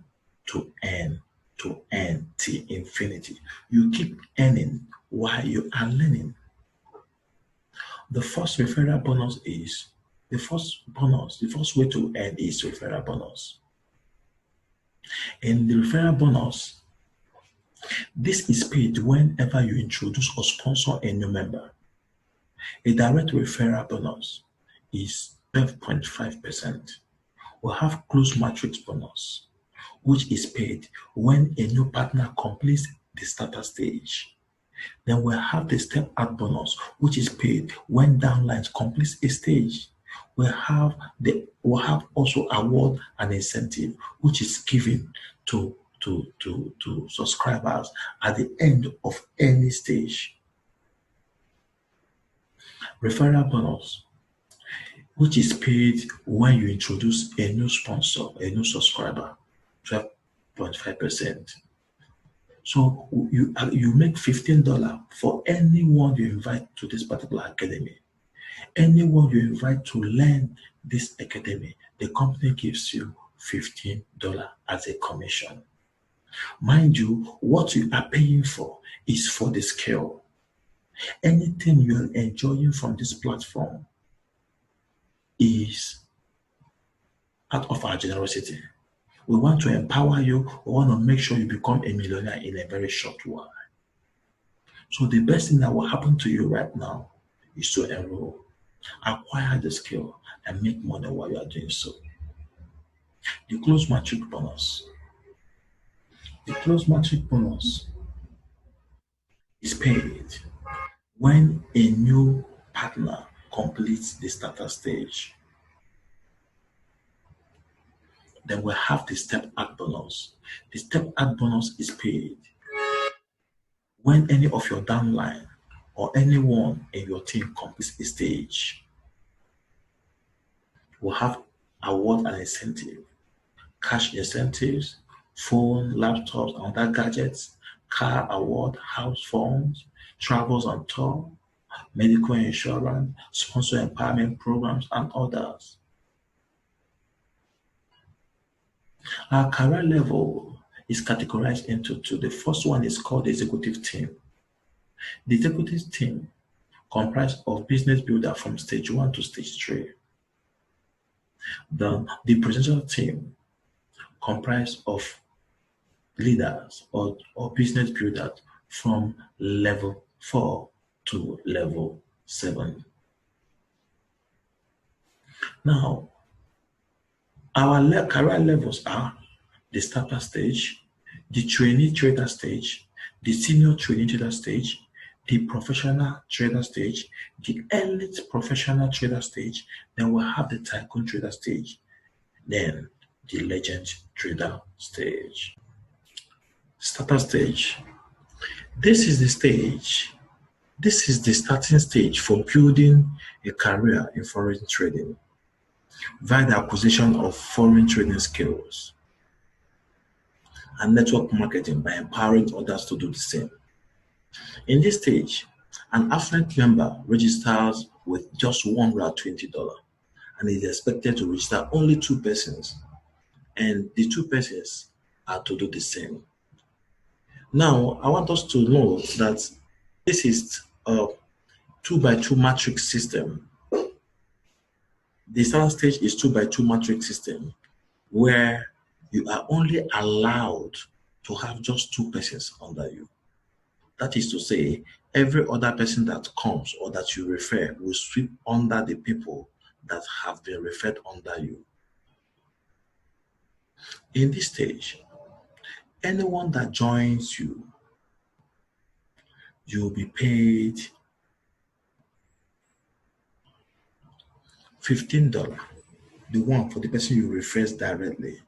to earn, to earn till infinity. You keep earning while you are learning. The first referral bonus is the first way to earn is referral bonus. In the referral bonus, this is paid whenever you introduce or sponsor a new member. A direct referral bonus is 12.5%. We have close matrix bonus, which is paid when a new partner completes the starter stage. Then we have the step out bonus, which is paid when downlines completes a stage. We have also award and incentive, which is given to subscribers at the end of any stage. Referral bonus, which is paid when you introduce a new sponsor, a new subscriber, 12.5%. So you make $15 for anyone you invite to this particular academy. Anyone you invite to learn this academy, the company gives you $15 as a commission. Mind you, what you are paying for is for the skill. Anything you are enjoying from this platform is out of our generosity. We want to empower you. We want to make sure you become a millionaire in a very short while. So the best thing that will happen to you right now is to enroll, acquire the skill, and make money while you are doing so. The close matric bonus. The close matric bonus is paid when a new partner completes the starter stage. Then we have the step out bonus. The step out bonus is paid when any of your downline or anyone in your team completes a stage. We'll have award and incentive, cash incentives, phone, laptops, and other gadgets, car award, house phones, travels on tour, medical insurance, sponsor empowerment programs, and others. Our career level is categorized into two. The first one is called the executive team. The executive team comprises of business builder from stage 1 to stage 3. The presidential team comprises of leaders or business builders from level 4 to level 7. Now, our career levels are the starter stage, the trainee trader stage, the senior trainee trader stage, the professional trader stage, the elite professional trader stage, then we'll have the tycoon trader stage, then the legend trader stage. Starter stage. This is the stage. This is the starting stage for building a career in foreign trading via the acquisition of foreign trading skills and network marketing by empowering others to do the same. In this stage, an affluent member registers with just $120 and is expected to register only 2 persons, and the 2 persons are to do the same. Now, I want us to know that this is a 2x2 matrix system. The starter stage is 2x2 matrix system where you are only allowed to have just 2 persons under you. That is to say, every other person that comes or that you refer will sweep under the people that have been referred under you. In this stage, anyone that joins you, you'll be paid $15, the one for the person you refer directly.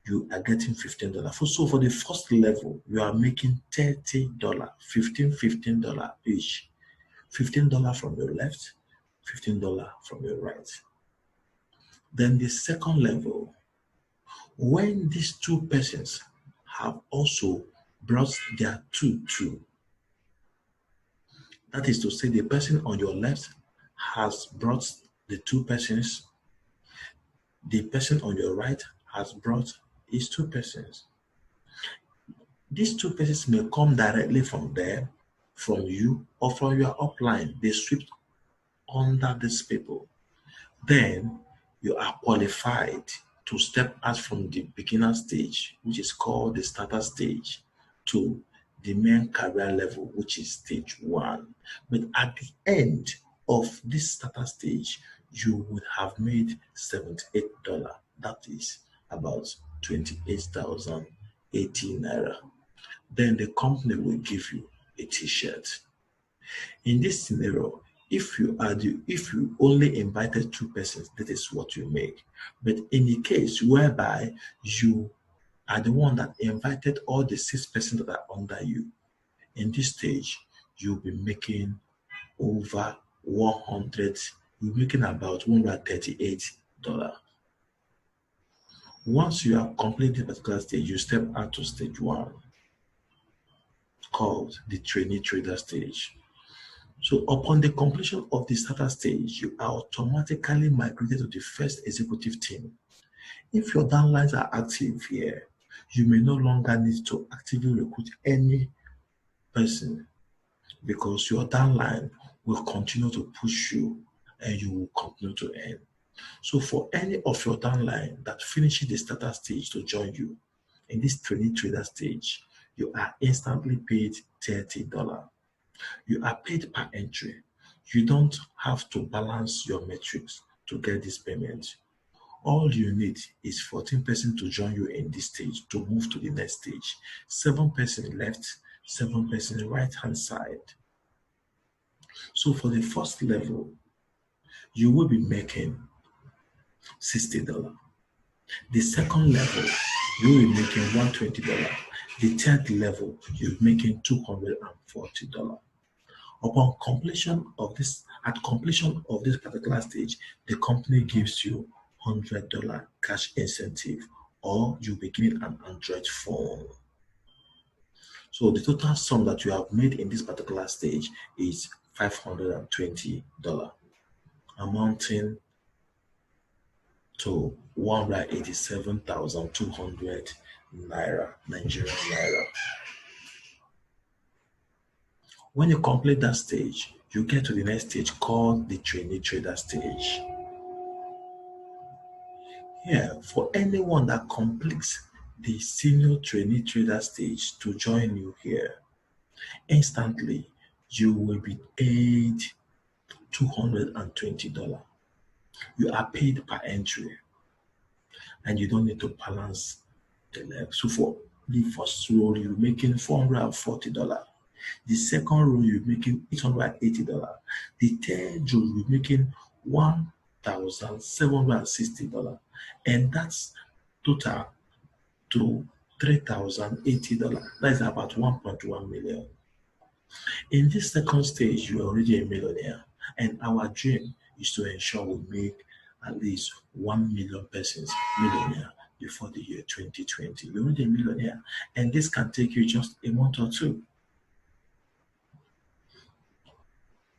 you are getting $15. So for the first level, you are making $30, $15 each. $15 from your left, $15 from your right. Then the second level, when these two persons have also brought their two, that is to say the person on your left has brought the two persons, the person on your right has brought his two persons. These two persons may come directly from there, from you, or from your upline. They sweep under these people. Then you are qualified to step out from the beginner stage, which is called the starter stage, to the main career level, which is stage 1. But at the end of this starter stage, you would have made $78. That is about 28,080 naira. Then the company will give you a t-shirt. In this scenario, if you only invited 2 persons, that is what you make. But in the case whereby you are the one that invited all the 6 persons that are under you, in this stage, you'll be making over 100, you're making about $138. Once you have completed the particular stage, you step out to stage 1, called the trainee trader stage. So upon the completion of the starter stage, you are automatically migrated to the first executive team. If your downlines are active here, you may no longer need to actively recruit any person because your downline will continue to push you and you will continue to earn. So for any of your downline that finishes the starter stage to join you in this trainee trader stage, you are instantly paid $30. You are paid per entry. You don't have to balance your metrics to get this payment. All you need is 14 persons to join you in this stage to move to the next stage. 7 persons left, 7 persons right hand side. So for the first level, you will be making $60. The second level, you will be making $120. The third level, you're making $240. Upon completion of this, at completion of this particular stage, the company gives you $100 cash incentive, or you'll be given an Android phone. So the total sum that you have made in this particular stage is $520, amounting to 187,200 naira, Nigerian naira. When you complete that stage, you get to the next stage called the trainee trader stage. Here, for anyone that completes the senior trainee trader stage to join you here, instantly you will be paid $220. You are paid per entry and you don't need to balance the leg. So for the first row, you're making $440. The second row, you're making $880. The third row, you're making $1,760. And that's total to $3,080. That is about 1.1 million. In this second stage, you're already a millionaire. And our dream is to ensure we make at least 1 million persons millionaire before the year 2020. You're already a millionaire. And this can take you just a month or 2.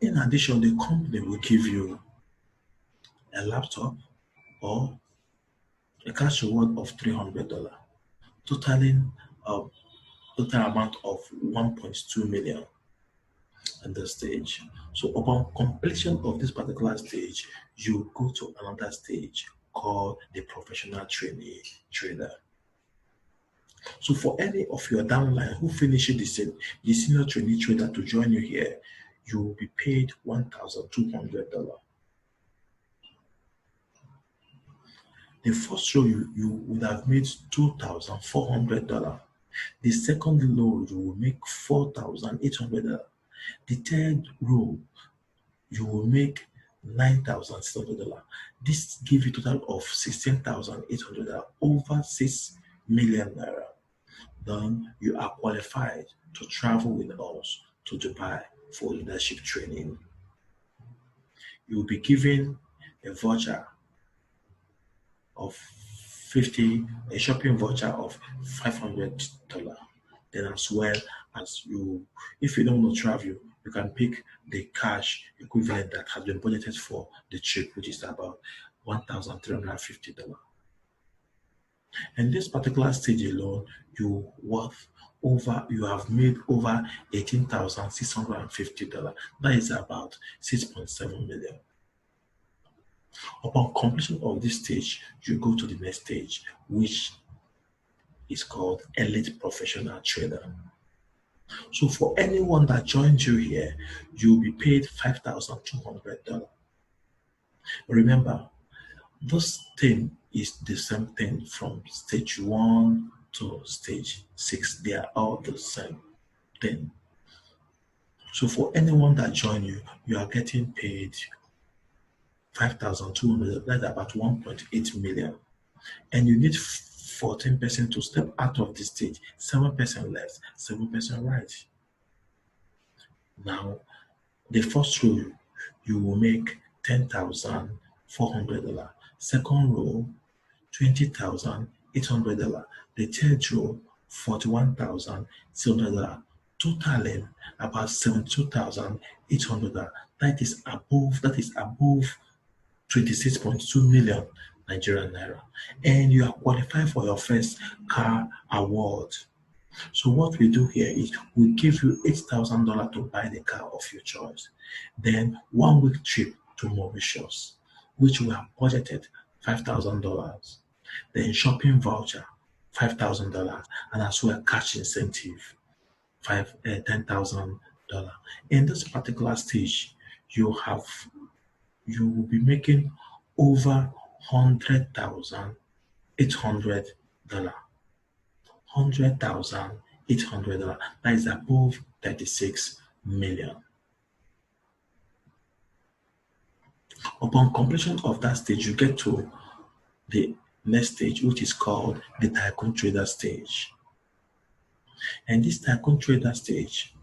In addition, the company will give you a laptop or a cash reward of $300, totaling a total amount of 1.2 million at this stage. So upon completion of this particular stage, you go to another stage called the professional trainee trader. So for any of your downline who finishes the senior trainee trader to join you here, you will be paid $1,200. The first row, you would have made $2,400. The second row, you will make $4,800. The third row, you will make $9,600. This gives you a total of $16,800 over 6 million naira, then you are qualified to travel with us to Dubai for leadership training. You will be given a voucher of a shopping voucher of $500. Then as well as if you don't want to travel, you can pick the cash equivalent that has been budgeted for the trip, which is about $1,350. And this particular stage alone, you have made over $18,650. That is about 6.7 million. Upon completion of this stage, you go to the next stage, which is called Elite Professional Trader. So for anyone that joins you here, you'll be paid $5,200. Remember, this thing is the same thing from stage 1 to stage 6. They are all the same thing. So for anyone that joins you, you are getting paid $5,200. That's about 1.8 million. And you need 14% to step out of the stage. 7% left, 7% right. Now, the first row, you will make $10,400. Second row, $20,800. The third row, $41,600. Totaling about $72,800. That is above 26.2 million Nigerian naira. And you are qualified for your first car award. So what we do here is we give you $8,000 to buy the car of your choice. Then 1 week trip to Mauritius, which we have budgeted $5,000. Then shopping voucher, $5,000, and as well cash incentive, $10,000. In this particular stage, you will be making over $100,800. $100,800. That is above 36 million. Upon completion of that stage, you get to the next stage, which is called the Tycoon Trader stage. And this Tycoon Trader stage,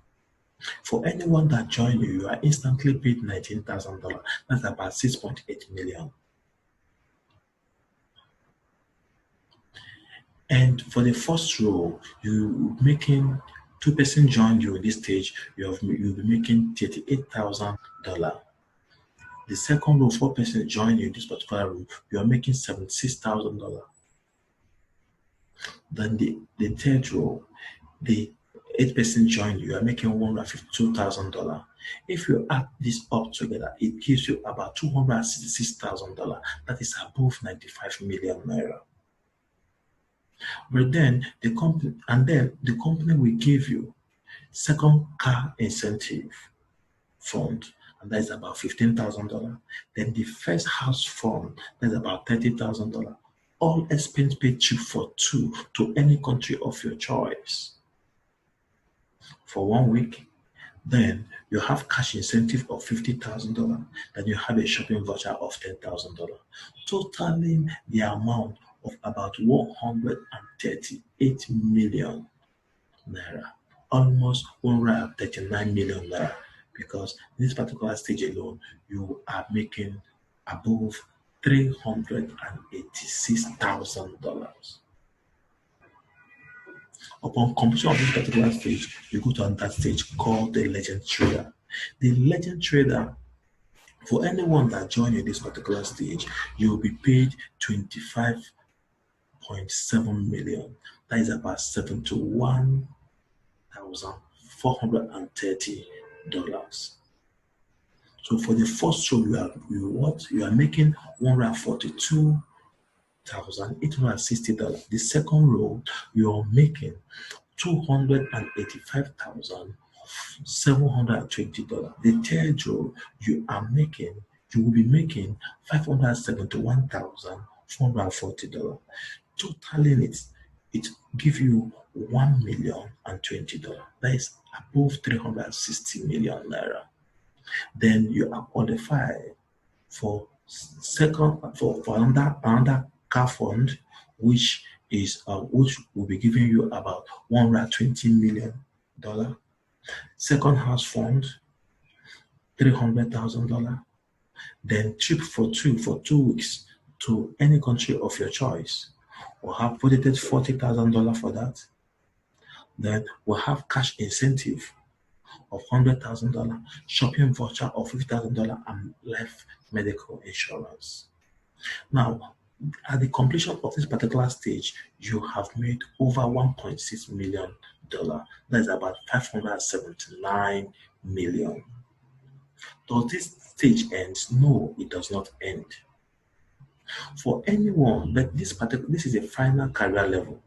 for anyone that joins you, you are instantly paid $19,000. That's about 6.8 million. And for the first row, you making 2% join you in this stage, you'll be making $38,000. The second row, 4% join you in this particular row, you are making $76,000. Then the third row, the 8% join you are making $152,000. If you add this up together, it gives you about $266,000. That is above 95 million naira. But then the company will give you second car incentive fund, and that is about $15,000. Then the first house fund, that's about $30,000. All expense paid trip for 2 to any country of your choice for 1 week. Then you have cash incentive of $50,000. Then you have a shopping voucher of $10,000, totaling the amount of about 138 million naira, almost 139 million naira, because in this particular stage alone, you are making above $386,000. Upon completion of this particular stage, you go to another stage called the Legend Trader. The Legend Trader, for anyone that joins you in this particular stage, you will be paid 25.7 million. That is about $71,430. So for the first row, you are making $142,860. The second row, you are making $285,720. The third row, you will be making $571,440. Totaling it gives you $1,020,000. That is above 360 million naira. Then you are qualified for another car fund, which is which will be giving you about $120 million. Second house fund, $300,000. Then trip for 2 weeks to any country of your choice. We'll have budgeted $40,000 for that. Then we'll have cash incentive of $100,000, shopping voucher of $50,000, and life medical insurance. Now, at the completion of this particular stage, you have made over $1.6 million. That is about $579 million. Does this stage end? No, it does not end. For anyone, but this is a final career level.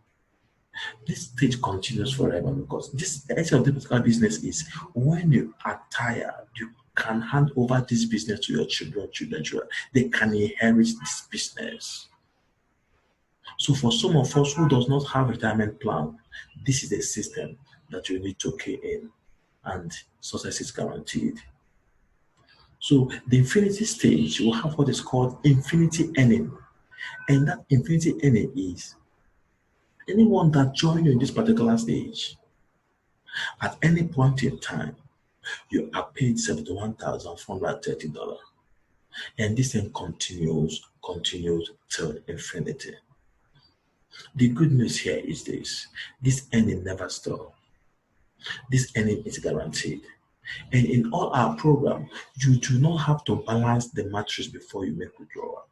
This stage continues forever, because the essence of this particular business is when you are tired, you can hand over this business to your children. They can inherit this business. So for some of us who does not have a retirement plan, this is a system that you need to key in, and success is guaranteed. So the infinity stage will have what is called infinity earning. And that infinity earning is anyone that joins you in this particular stage, at any point in time, you are paid $71,430. And this thing continues till infinity. The good news here is this earning never stops. This earning is guaranteed. And in all our program, you do not have to balance the matrix before you make withdrawal.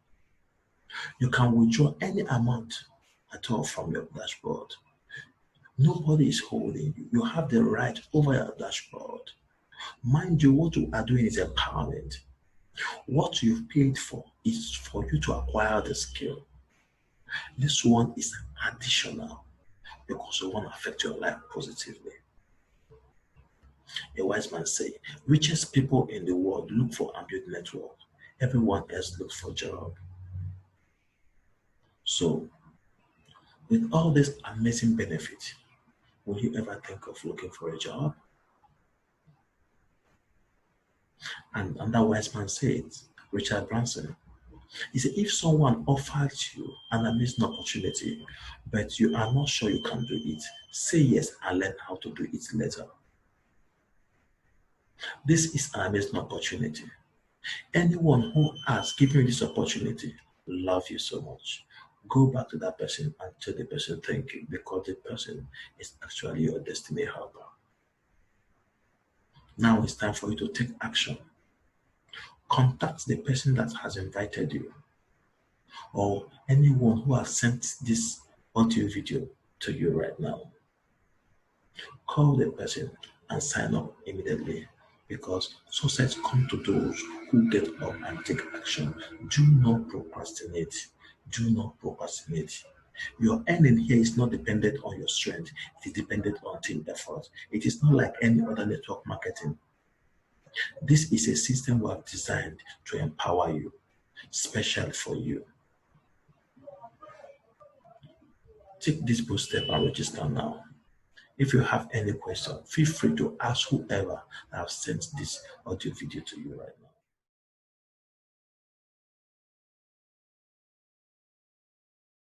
You can withdraw any amount at all from your dashboard. Nobody is holding you. You have the right over your dashboard. Mind you, what you are doing is empowerment. What you've paid for is for you to acquire the skill. This one is additional because you want to affect your life positively. A wise man say, richest people in the world look for ambient network. Everyone else looks for job. So, with all this amazing benefit, will you ever think of looking for a job? And that wise man said, Richard Branson, he said, if someone offers you an amazing opportunity, but you are not sure you can do it, say yes and learn how to do it later. This is an amazing opportunity. Anyone who has given you this opportunity love you so much. Go back to that person and tell the person thank you, because the person is actually your destiny helper. Now it's time for you to take action. Contact the person that has invited you, or anyone who has sent this audio video to you right now. Call the person and sign up immediately, because success comes to those who get up and take action. Do not procrastinate. Do not procrastinate. Your earning here is not dependent on your strength. It is dependent on team effort. It is not like any other network marketing. This is a system we have designed to empower you, special for you. Take this bold step and register now. If you have any question, feel free to ask whoever has sent this audio video to you right now.